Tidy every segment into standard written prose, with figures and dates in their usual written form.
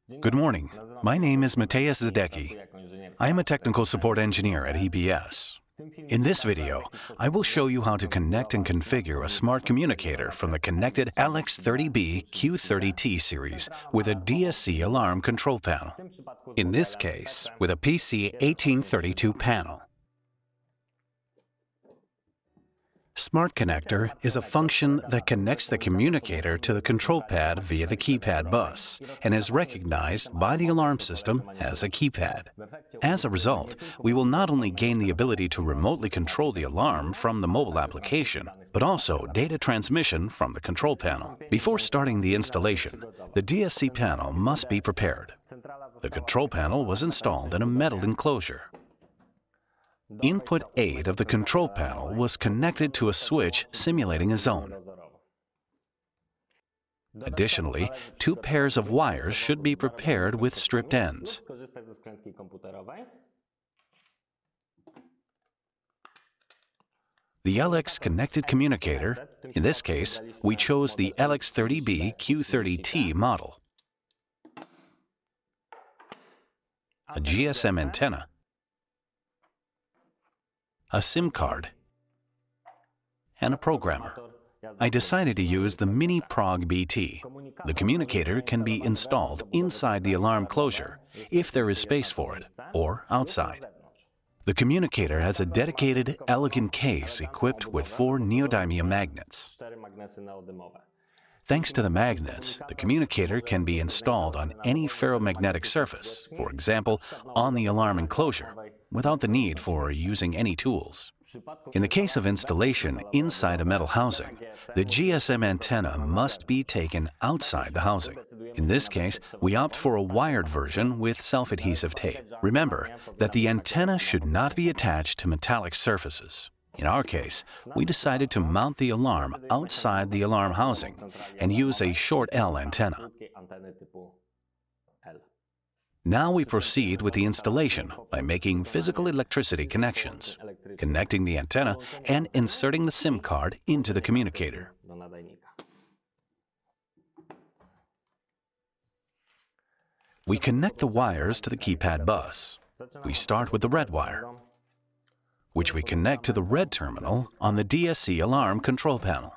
Good morning. My name is Mateusz Zadecki. I am a technical support engineer at EBS. In this video, I will show you how to connect and configure a smart communicator from the connected LX30B Q30T series with a DSC alarm control panel. In this case, with a PC1832 panel. Smart Connector is a function that connects the communicator to the control pad via the keypad bus and is recognized by the alarm system as a keypad. As a result, we will not only gain the ability to remotely control the alarm from the mobile application, but also data transmission from the control panel. Before starting the installation, the DSC panel must be prepared. The control panel was installed in a metal enclosure. Input 8 of the control panel was connected to a switch simulating a zone. Additionally, 2 pairs of wires should be prepared with stripped ends. The LX Connected communicator, in this case, we chose the LX30B Q30T model. A GSM antenna, a SIM card, and a programmer. I decided to use the Mini Prog BT. The communicator can be installed inside the alarm closure, if there is space for it, or outside. The communicator has a dedicated, elegant case equipped with 4 neodymium magnets. Thanks to the magnets, the communicator can be installed on any ferromagnetic surface, for example, on the alarm enclosure, without the need for using any tools. In the case of installation inside a metal housing, the GSM antenna must be taken outside the housing. In this case, we opt for a wired version with self-adhesive tape. Remember that the antenna should not be attached to metallic surfaces. In our case, we decided to mount the alarm outside the alarm housing and use a short L antenna. Now we proceed with the installation by making physical electricity connections, connecting the antenna, and inserting the SIM card into the communicator. We connect the wires to the keypad bus. We start with the red wire, which we connect to the red terminal on the DSC alarm control panel.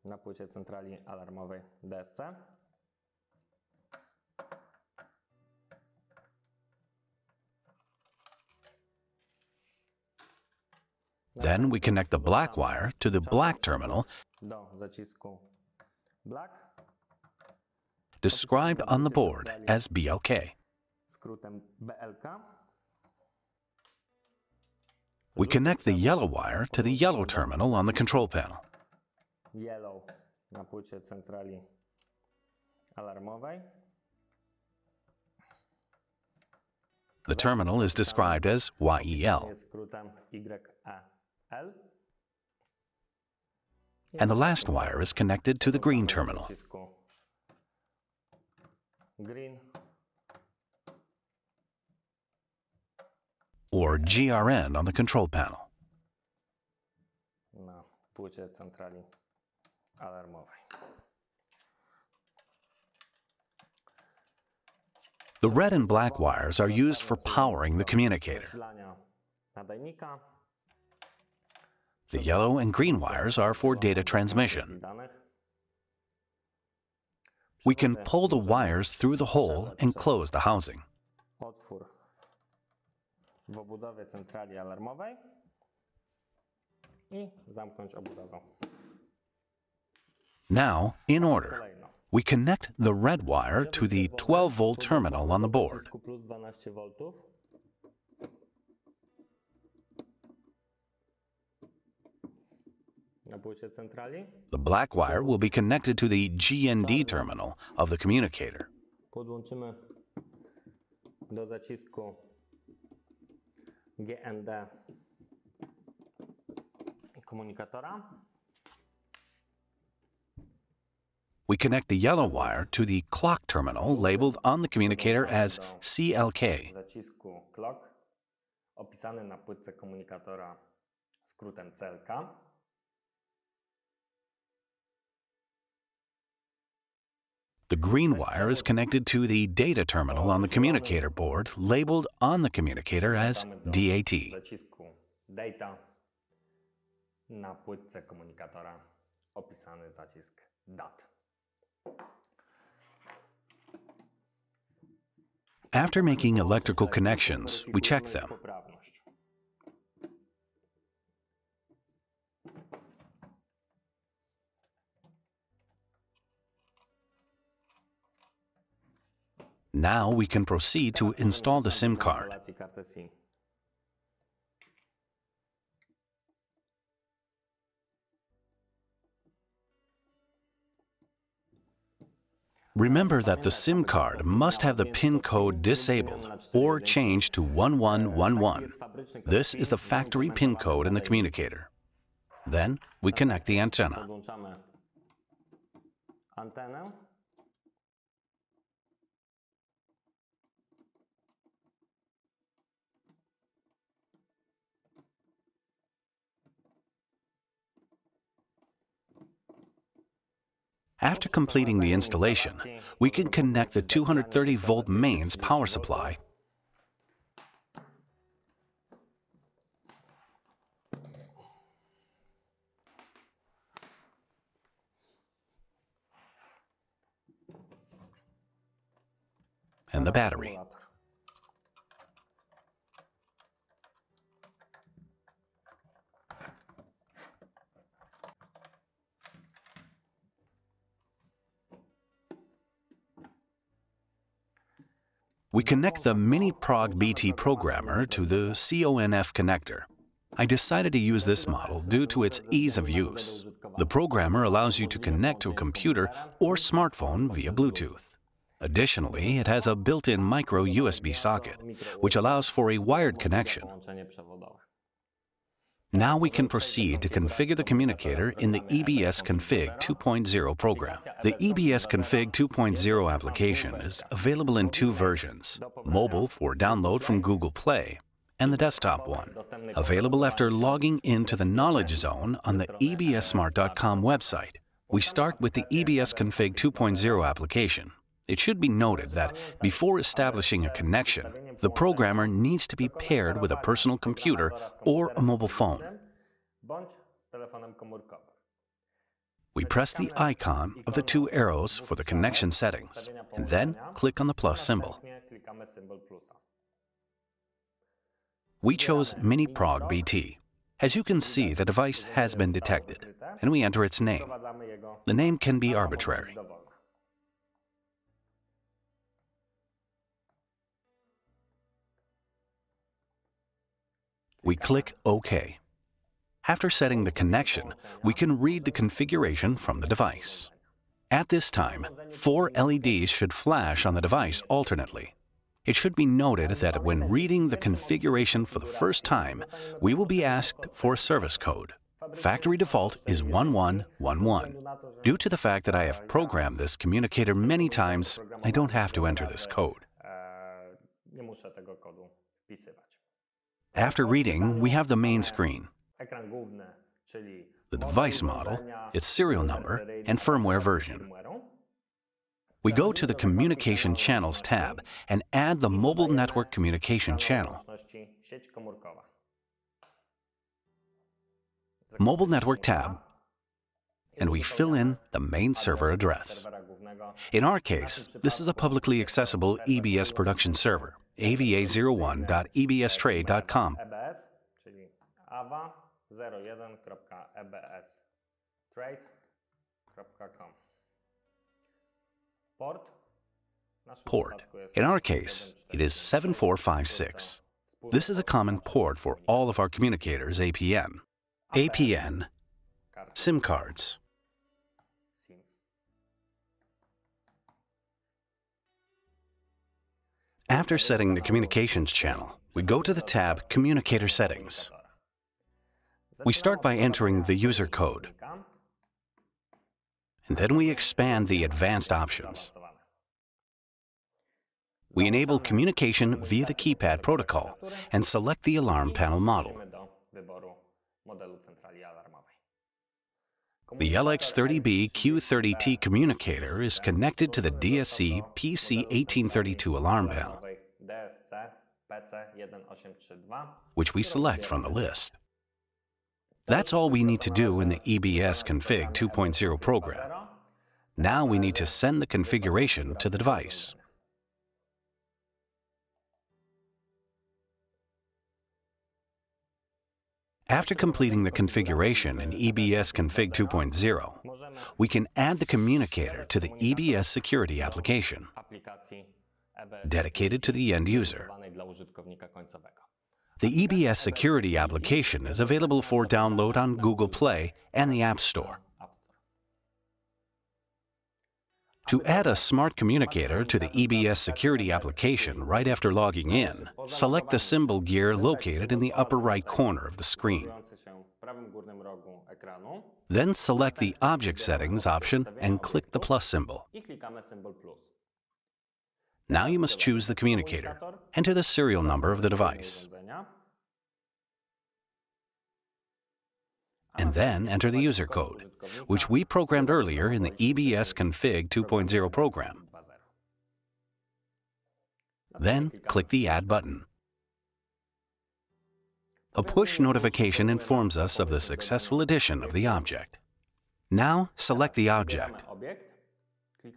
Na płycie centrali alarmowej DSC. Then we connect the black wire to the black terminal, Do zacisku black, described on the board as BLK. skrótem BLK. We connect the yellow wire to the yellow terminal on the control panel. Yellow na płycie centrali alarmowej. The terminal is described as YEL. Jest skrótem YEL. And the last wire is connected to the green terminal. Green. Or GRN on the control panel. Na płycie centrali alarmowej. The red and black wires are used for powering the communicator. Zasilania nadajnika. The yellow and green wires are for data transmission. We can pull the wires through the hole and close the housing. Otwór w obudowie centrali alarmowej i zamknąć obudowę. Now, in order, we connect the red wire to the 12-volt terminal on the board. Plus 12 voltów. Na płycie centrali. The black wire will be connected to the GND terminal of the communicator. Podłączymy do zacisku GND komunikatora. We connect the yellow wire to the clock terminal labeled on the communicator as CLK. Zacisku clock, opisany na płytce komunikatora skrótem CLK. The green wire is connected to the data terminal on the communicator board, labeled on the communicator as DAT. Zacisku data na płytce komunikatora opisany zacisk DAT. After making electrical connections, we check them. Now we can proceed to install the SIM card. Remember that the SIM card must have the PIN code disabled or changed to 1111. This is the factory PIN code in the communicator. Then we connect the antenna. After completing the installation, we can connect the 230-volt mains power supply and the battery. We connect the Mini Prog BT programmer to the CONF connector. I decided to use this model due to its ease of use. The programmer allows you to connect to a computer or smartphone via Bluetooth. Additionally, it has a built-in micro USB socket, which allows for a wired connection. Now we can proceed to configure the communicator in the EBS Config 2.0 program. The EBS Config 2.0 application is available in two versions, mobile for download from Google Play and the desktop one, available after logging into the Knowledge Zone on the ebssmart.com website. We start with the EBS Config 2.0 application. It should be noted that before establishing a connection, the programmer needs to be paired with a personal computer or a mobile phone. We press the icon of the two arrows for the connection settings, and then click on the plus symbol. We chose Mini Prog BT. As you can see, the device has been detected, and we enter its name. The name can be arbitrary. We click OK. After setting the connection, we can read the configuration from the device. At this time, 4 LEDs should flash on the device alternately. It should be noted that when reading the configuration for the first time, we will be asked for a service code. Factory default is 1111. Due to the fact that I have programmed this communicator many times, I don't have to enter this code. After reading, we have the main screen, the device model, its serial number, and firmware version. We go to the Communication Channels tab and add the Mobile Network Communication channel. Mobile Network tab, and we fill in the main server address. In our case, this is a publicly accessible EBS production server, ava01.ebstrade.com. EBS, czyli ava01.ebstrade.com. Port. In our case, it is 7456. This is a common port for all of our communicators' APN. APN, SIM cards. After setting the communications channel, we go to the tab Communicator Settings. We start by entering the user code, and then we expand the advanced options. We enable communication via the keypad protocol and select the alarm panel model. The LX30B Q30T communicator is connected to the DSC PC1832 alarm panel, DSC PC1832, which we select from the list. That's all we need to do in the EBS Config 2.0 program. Now we need to send the configuration to the device. After completing the configuration in EBS Config 2.0, we can add the communicator to the EBS security application, dedicated to the end user. The EBS security application is available for download on Google Play and the App Store. To add a smart communicator to the EBS security application right after logging in, select the symbol gear located in the upper right corner of the screen. Then select the Object Settings option and click the plus symbol. Now you must choose the communicator. Enter the serial number of the device. And then enter the user code, which we programmed earlier in the EBS Config 2.0 program. Then click the Add button. A push notification informs us of the successful addition of the object. Now select the object.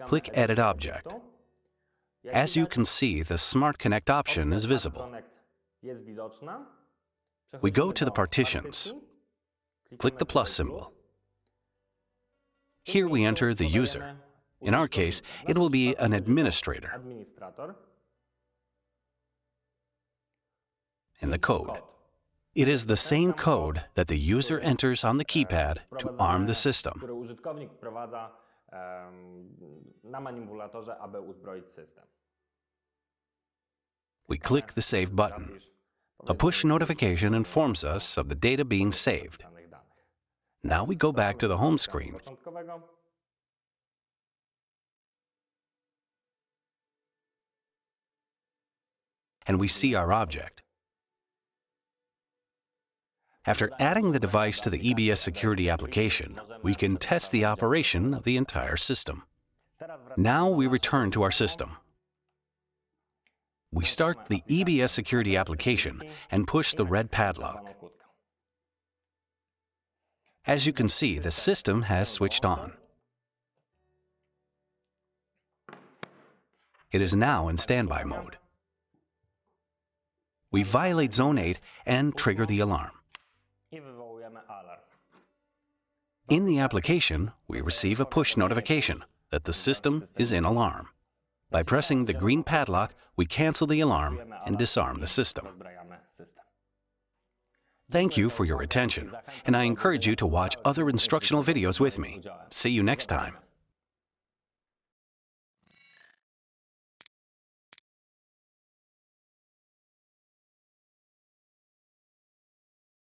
Click Edit Object. As you can see, the Smart Connect option is visible. We go to the partitions. Click the plus symbol. Here we enter the user. In our case, it will be an administrator. And the code. It is the same code that the user enters on the keypad to arm the system. We click the Save button. A push notification informs us of the data being saved. Now we go back to the home screen and we see our object. After adding the device to the EBS security application, we can test the operation of the entire system. Now we return to our system. We start the EBS security application and push the red padlock. As you can see, the system has switched on. It is now in standby mode. We violate Zone 8 and trigger the alarm. In the application, we receive a push notification that the system is in alarm. By pressing the green padlock, we cancel the alarm and disarm the system. Thank you for your attention, and I encourage you to watch other instructional videos with me. See you next time.